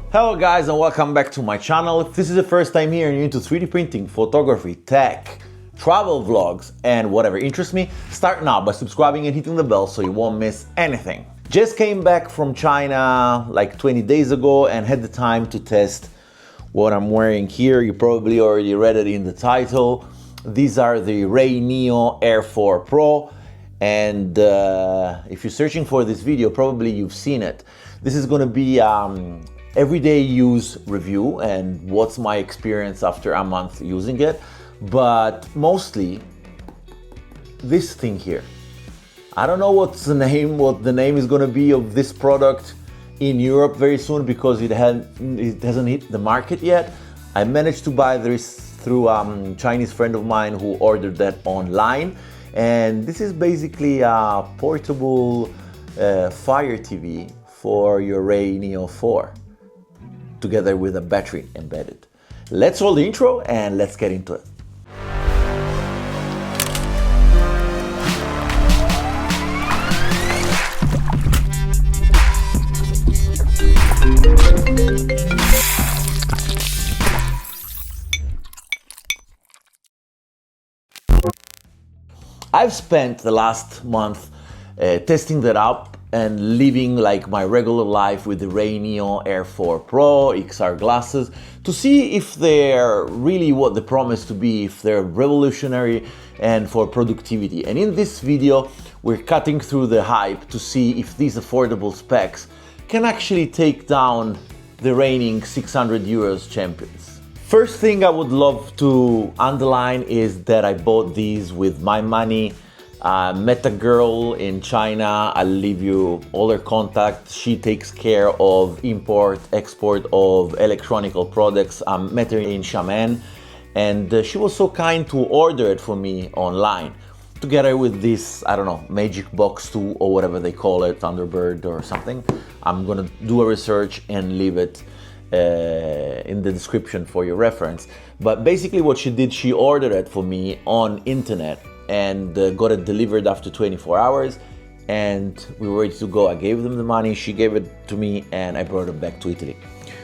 Hello guys and welcome back to my channel. If this is the first time here and you're into 3D printing, photography, tech, travel vlogs and whatever interests me, start now by subscribing and hitting the bell so you won't miss anything. Just came back from China like 20 days ago and had the time to test what I'm wearing here. You probably already read it in the title. These are the RayNeo Air 4 Pro, and if you're searching for this video, probably you've seen it. This is going to be everyday use review and what's my experience after a month using it, but mostly this thing here. I don't know what the name is going to be of this product in Europe very soon because it hasn't hit the market yet. I managed to buy this through a Chinese friend of mine who ordered that online, and this is basically a portable Fire TV for your RayNeo 4 together with a battery embedded. Let's roll the intro and let's get into it. I've spent the last month testing that up and living like my regular life with the RayNeo Air 4 Pro XR glasses to see if they're really what they promise to be, if they're revolutionary and for productivity. And in this video, we're cutting through the hype to see if these affordable specs can actually take down the reigning 600 euros champions. First thing I would love to underline is that I bought these with my money. Met a girl in China. I'll leave you all her contact. She takes care of import, export of electronic products. I met her in Xiamen, and she was so kind to order it for me online, together with this, I don't know, Magic Box 2 or whatever they call it, Thunderbird or something. I'm gonna do a research and leave it in the description for your reference. But basically what she did, she ordered it for me on internet and got it delivered after 24 hours, and we were ready to go. I gave them the money, she gave it to me, and I brought it back to Italy.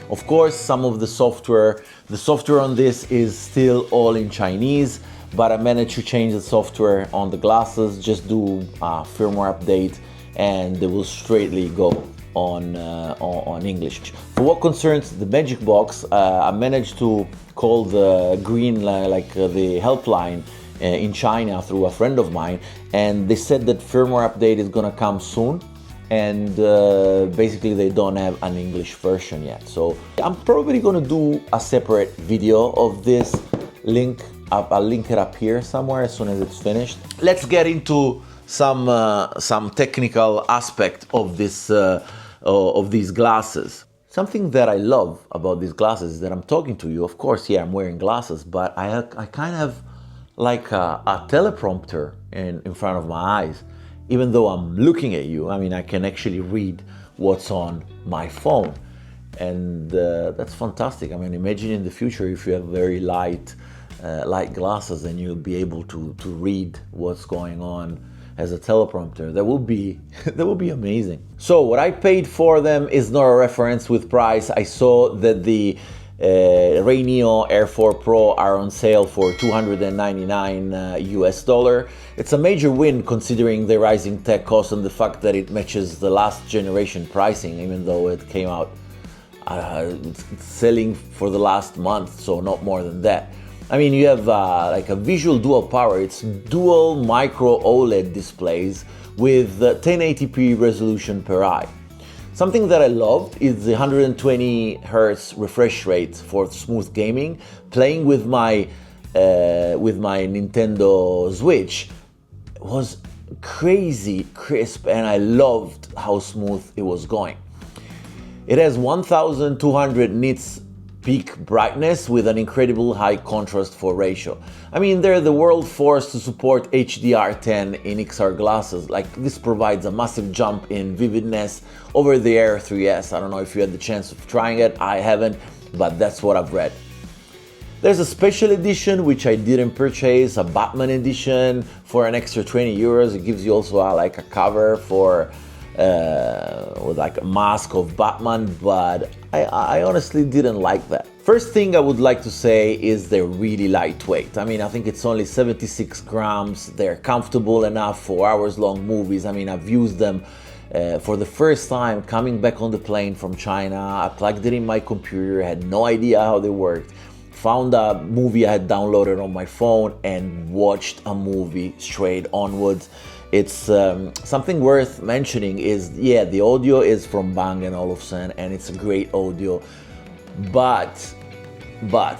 Of course, some of the software on this is still all in Chinese, but I managed to change the software on the glasses, just do a firmware update, and they will straightly go on English. For what concerns the Magic Box, I managed to call the green, the helpline in China through a friend of mine, and they said that firmware update is gonna come soon, and basically they don't have an English version yet. So I'm probably gonna do a separate video of this. I'll link it up here somewhere as soon as it's finished. Let's get into some technical aspect of this of these glasses. Something that I love about these glasses is that I'm talking to you. Of course, yeah, I'm wearing glasses, but I kind of like a teleprompter in front of my eyes. Even though I'm looking at you, I mean, I can actually read what's on my phone. And that's fantastic. I mean, imagine in the future if you have very light glasses and you'll be able to read what's going on as a teleprompter. That would be amazing. So what I paid for them is not a reference with price. I saw that the RayNeo Air 4 Pro are on sale for $299 US. It's a major win considering the rising tech costs and the fact that it matches the last generation pricing, even though it came out selling for the last month, so not more than that. I mean, you have like a visual dual power. It's dual micro OLED displays with 1080p resolution per eye. Something that I loved is the 120 Hz refresh rate for smooth gaming. Playing with my Nintendo Switch was crazy crisp, and I loved how smooth it was going. It has 1200 nits peak brightness with an incredible high contrast for ratio. I mean, they're the world first to support HDR10 in XR glasses. Like, this provides a massive jump in vividness over the Air 3S. I don't know if you had the chance of trying it, I haven't, but that's what I've read. There's a special edition which I didn't purchase, a Batman edition for an extra 20 euros. It gives you also like a cover for with like a mask of Batman, but I honestly didn't like that. First thing I would like to say is they're really lightweight. I mean, I think it's only 76 grams. They're comfortable enough for hours-long movies. I mean, I've used them for the first time coming back on the plane from China. I plugged it in my computer, had no idea how they worked. Found a movie I had downloaded on my phone and watched a movie straight onwards. It's something worth mentioning is, yeah, the audio is from Bang Olufsen and it's a great audio, but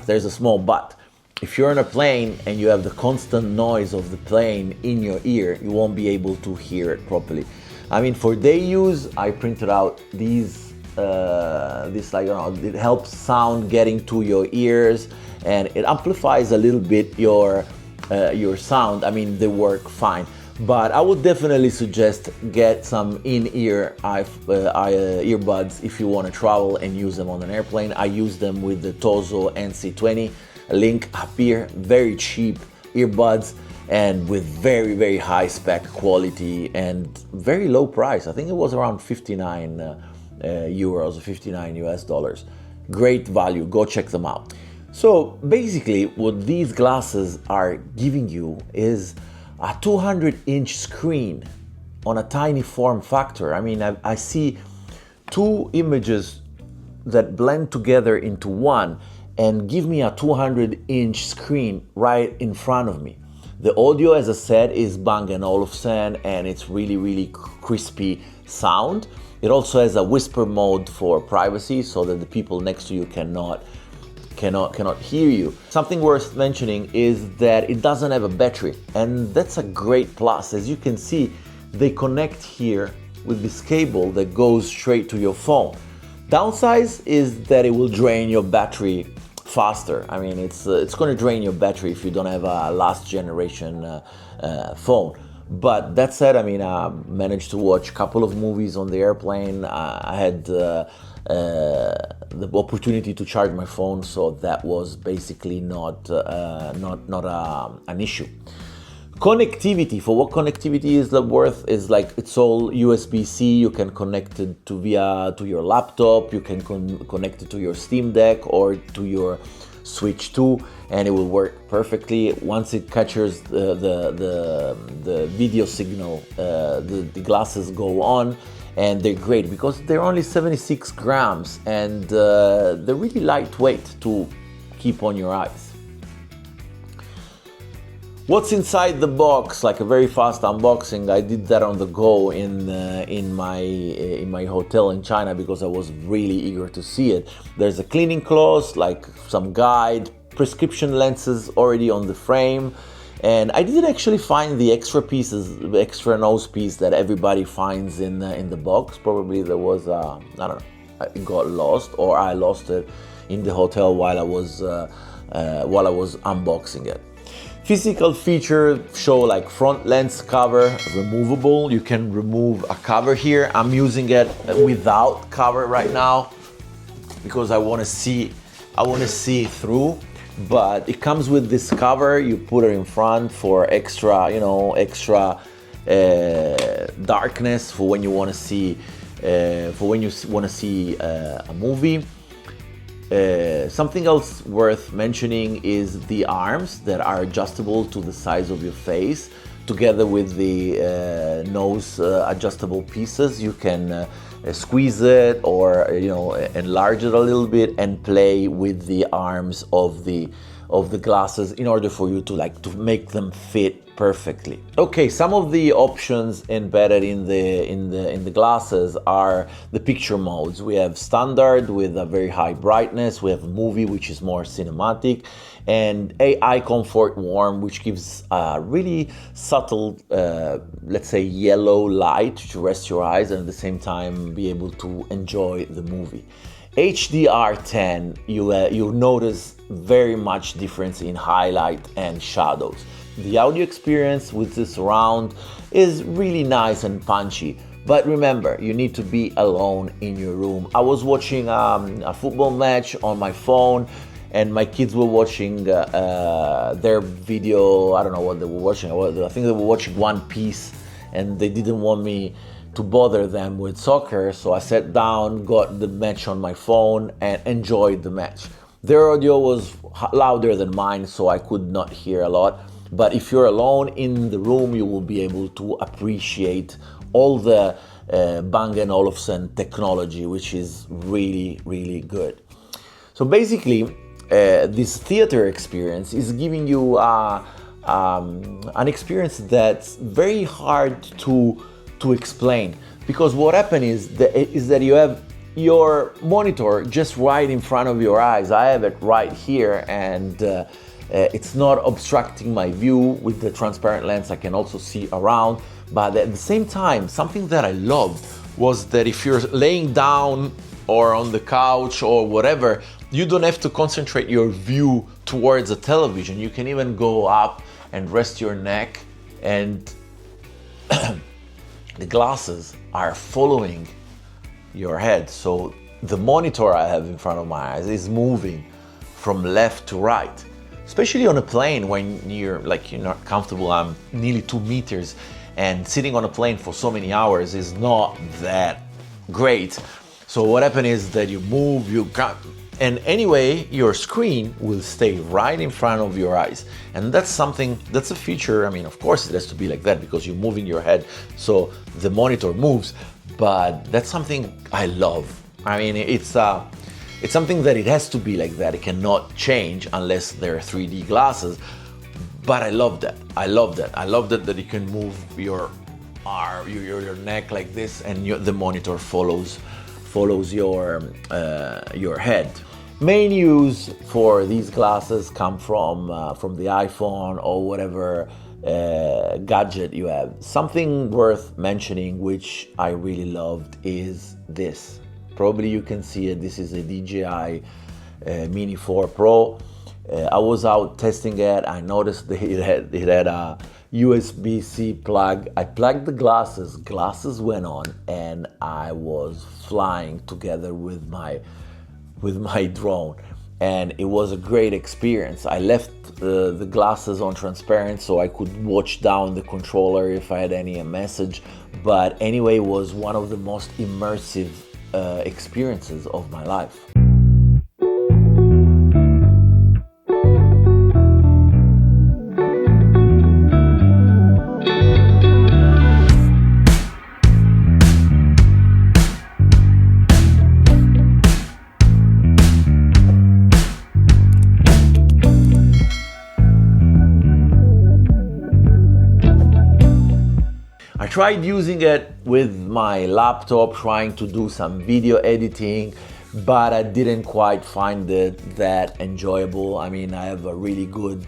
there's a small but. If you're on a plane and you have the constant noise of the plane in your ear, you won't be able to hear it properly. I mean, for day use, I printed out these like, you know, it helps sound getting to your ears and it amplifies a little bit your sound. I mean, they work fine, but I would definitely suggest get some in-ear earbuds if you want to travel and use them on an airplane. I use them with the Tozo NC20, a link up here, very cheap earbuds and with very, very high spec quality and very low price. I think it was around 59 euros or 59 US dollars. Great value, go check them out. So basically what these glasses are giving you is a 200-inch screen on a tiny form factor. I mean, I see two images that blend together into one and give me a 200-inch screen right in front of me. The audio, as I said, is Bang & Olufsen and it's really, really crispy sound. It also has a whisper mode for privacy so that the people next to you cannot hear you. Something worth mentioning is that it doesn't have a battery, and that's a great plus. As you can see, they connect here with this cable that goes straight to your phone. Downside is that it will drain your battery faster. I mean, it's going to drain your battery if you don't have a last generation phone. But that said, I mean, I managed to watch a couple of movies on the airplane. I had the opportunity to charge my phone, so that was basically not an issue. Connectivity, for what connectivity is that worth, is like it's all USB-C. You can connect it to your laptop, you can connect it to your Steam Deck or to your Switch 2, and it will work perfectly. Once it catches the video signal, the glasses go on, and they're great because they're only 76 grams and they're really lightweight to keep on your eyes. What's inside the box? Like a very fast unboxing. I did that on the go in my hotel in China because I was really eager to see it. There's a cleaning cloth, like some guide, prescription lenses already on the frame, and I didn't actually find the extra pieces, the extra nose piece that everybody finds in the box. Probably there was I don't know, it got lost or I lost it in the hotel while I was unboxing it. Physical features show like front lens cover, removable. You can remove a cover here. I'm using it without cover right now because I want to see through. But it comes with this cover. You put it in front for extra, darkness for when you want to see, a movie. Something else worth mentioning is the arms that are adjustable to the size of your face. Together with the nose adjustable pieces, you can squeeze it or enlarge it a little bit and play with the arms of the glasses in order for you to make them fit perfectly. Okay, some of the options embedded in the glasses are the picture modes. We have standard with a very high brightness. We have movie, which is more cinematic, and AI comfort warm, which gives a really subtle, let's say, yellow light to rest your eyes and at the same time be able to enjoy the movie. HDR10, you'll notice very much difference in highlight and shadows. The audio experience with this surround is really nice and punchy, but remember, you need to be alone in your room. I was watching a football match on my phone and my kids were watching their video. I don't know what they were watching. I think they were watching One Piece and they didn't want me to bother them with soccer, so I sat down, got the match on my phone, and enjoyed the match. Their audio was louder than mine, so I could not hear a lot. But if you're alone in the room, you will be able to appreciate all the Bang Olufsen technology, which is really, really good. So basically, this theater experience is giving you an experience that's very hard to explain, because what happened is that you have your monitor just right in front of your eyes. I have it right here, and it's not obstructing my view. With the transparent lens I can also see around, but at the same time, something that I loved was that if you're laying down or on the couch or whatever, you don't have to concentrate your view towards a television. You can even go up and rest your neck, and the glasses are following your head. So the monitor I have in front of my eyes is moving from left to right, especially on a plane when you're not comfortable. I'm nearly 2 meters, and sitting on a plane for so many hours is not that great. So what happened is that you move, and anyway, your screen will stay right in front of your eyes. And that's a feature. I mean, of course it has to be like that because you're moving your head, so the monitor moves, but that's something I love. I mean, it's something that it has to be like that. It cannot change unless there are 3D glasses, but I love that. I love that you can move your arm, your neck like this, and the monitor follows your head. Main use for these glasses come from the iPhone or whatever gadget you have. Something worth mentioning, which I really loved, is this. Probably you can see it. This is a DJI Mini 4 Pro. I was out testing it. I noticed that it had a USB-C plug. I plugged the glasses went on, and I was flying together with my drone, and it was a great experience. I left the glasses on transparent so I could watch down the controller if I had any message, but anyway, it was one of the most immersive experiences of my life. I tried using it with my laptop, trying to do some video editing, but I didn't quite find it that enjoyable. I mean, I have a really good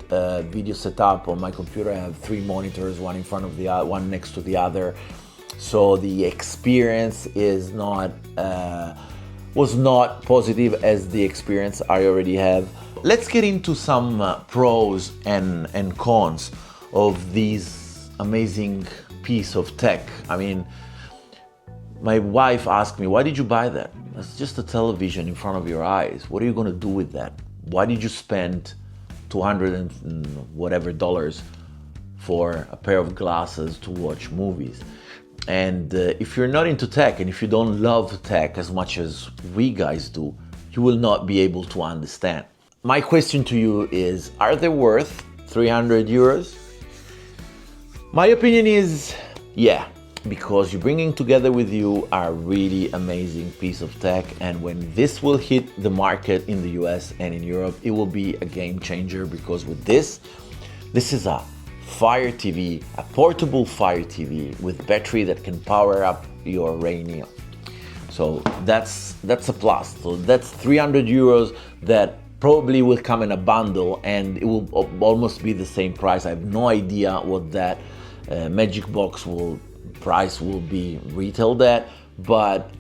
video setup on my computer. I have 3 monitors, one in front of the other, one next to the other. So the experience was not positive as the experience I already have. Let's get into some pros and cons of these amazing piece of tech. I mean, my wife asked me, why did you buy that? It's just a television in front of your eyes. What are you going to do with that? Why did you spend $200 and whatever for a pair of glasses to watch movies? And if you're not into tech, and if you don't love tech as much as we guys do, you will not be able to understand. My question to you is, are they worth 300 euros? My opinion is, yeah, because you're bringing together with you a really amazing piece of tech, and when this will hit the market in the US and in Europe, it will be a game changer, because with this is a Fire TV, a portable Fire TV with battery that can power up your RayNeo. So that's a plus. So that's 300 euros that probably will come in a bundle, and it will almost be the same price. I have no idea what that Magic Box price will be retailed at, but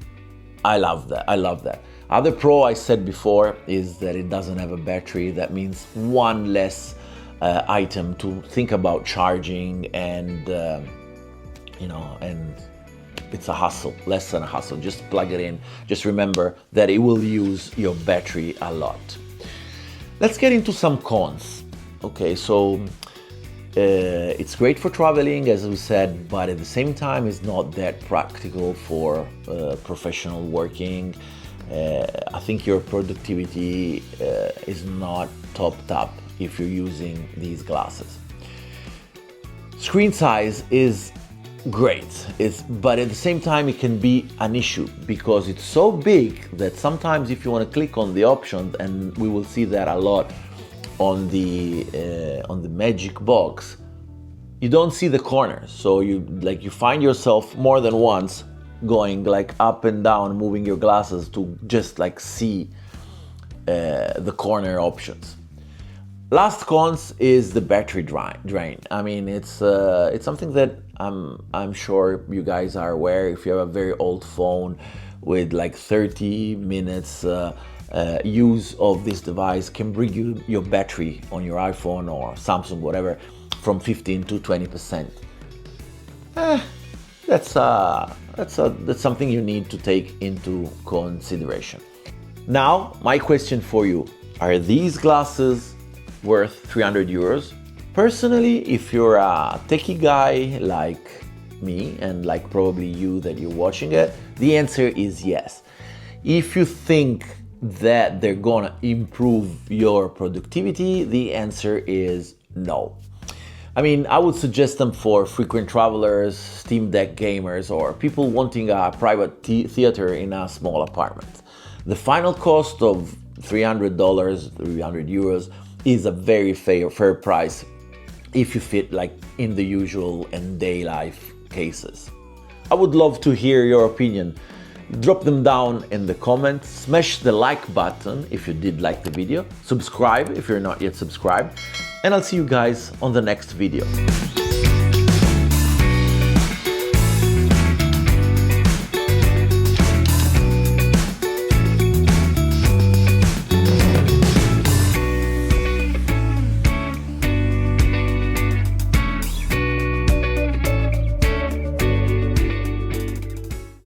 I love that. Other pro I said before is that it doesn't have a battery. That means one less item to think about charging, and and it's a hassle, less than a hassle. Just plug it in. Just remember that it will use your battery a lot. Let's get into some cons. Okay, so It's great for traveling, as we said, but at the same time it's not that practical for professional working. I think your productivity is not topped up if you're using these glasses. Screen size is great, but at the same time it can be an issue because it's so big that sometimes if you want to click on the options, and we will see that a lot on the Magic box, you don't see the corners. So you find yourself more than once going like up and down, moving your glasses to just like see the corner options. Last cons is the battery drain. I mean, it's something that I'm sure you guys are aware. If you have a very old phone with like 30 minutes use of this device can bring you your battery on your iPhone or Samsung, whatever, from 15 to 20%. That's something you need to take into consideration. Now, my question for you: are these glasses worth 300 euros? Personally, if you're a techie guy like me and like probably you that you're watching it, the answer is yes. If you think that they're gonna improve your productivity, the answer is no. I mean, I would suggest them for frequent travelers, Steam Deck gamers, or people wanting a private theater in a small apartment. The final cost of $300, 300 euros is a very fair price if you fit like in the usual and day life cases. I would love to hear your opinion. Drop them down in the comments, smash the like button if you did like the video, subscribe if you're not yet subscribed, and I'll see you guys on the next video.